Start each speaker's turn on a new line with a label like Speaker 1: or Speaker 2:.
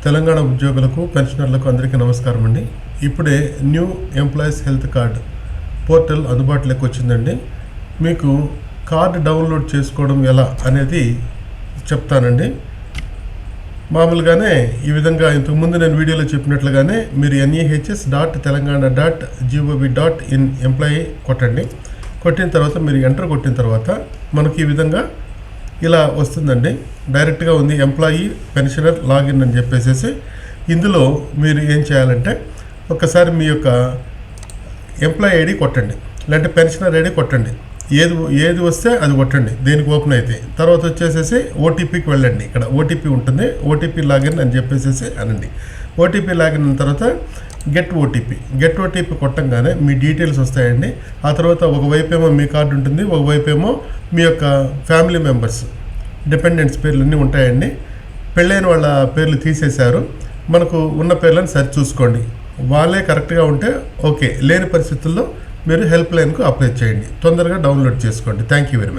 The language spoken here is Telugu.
Speaker 1: తెలంగాణ ఉద్యోగులకు పెన్షనర్లకు అందరికీ నమస్కారం అండి. ఇప్పుడే new employees health card portal అందుబాటులోకి వచ్చిందండి. మీకు కార్డు డౌన్లోడ్ చేసుకోవడం ఎలా అనేది చెప్తానండి. మామూలుగానే ఈ విధంగా ఇంతకుముందు నేను వీడియోలో చెప్పినట్లుగానే మీరు NEHS.telangana.gov.in ఎంప్లాయీ కొట్టండి. కొట్టిన తర్వాత మీరు ఎంటర్ కొట్టిన తర్వాత మనకి ఈ విధంగా ఇలా వస్తుందండి. డైరెక్ట్గా ఉంది ఎంప్లాయీ పెన్షనర్ లాగిన్ అని చెప్పేసి. ఇందులో మీరు ఏం చేయాలంటే ఒక్కసారి మీ యొక్క ఎంప్లాయీ ఐడి కొట్టండి, లేదంటే పెన్షనర్ ఐడి కొట్టండి. ఏది వస్తే అది కొట్టండి, దేనికి ఓపెన్ అయితే. తర్వాత వచ్చేసేసి ఓటీపీకి వెళ్ళండి. ఇక్కడ ఓటీపీ ఉంటుంది, ఓటీపీ లాగిన్ అని చెప్పేసి అనండి. ఓటీపీ లాగిన్ అయిన తర్వాత గెట్ ఓటీపీ కొట్టంగానే మీ డీటెయిల్స్ వస్తాయండి. ఆ తర్వాత ఒకవైపు ఏమో మీ కార్డు ఉంటుంది, ఒకవైపు ఏమో మీ యొక్క ఫ్యామిలీ మెంబర్స్ డిపెండెంట్స్ పేర్లన్నీ ఉంటాయండి. పెళ్ళైన వాళ్ళ పేర్లు తీసేశారు, మనకు ఉన్న పేర్లను సరి చూసుకోండి. వాళ్ళే కరెక్ట్గా ఉంటే ఓకే, లేని పరిస్థితుల్లో మీరు హెల్ప్ లైన్కు అప్లై చేయండి. తొందరగా డౌన్లోడ్ చేసుకోండి. Thank you very much.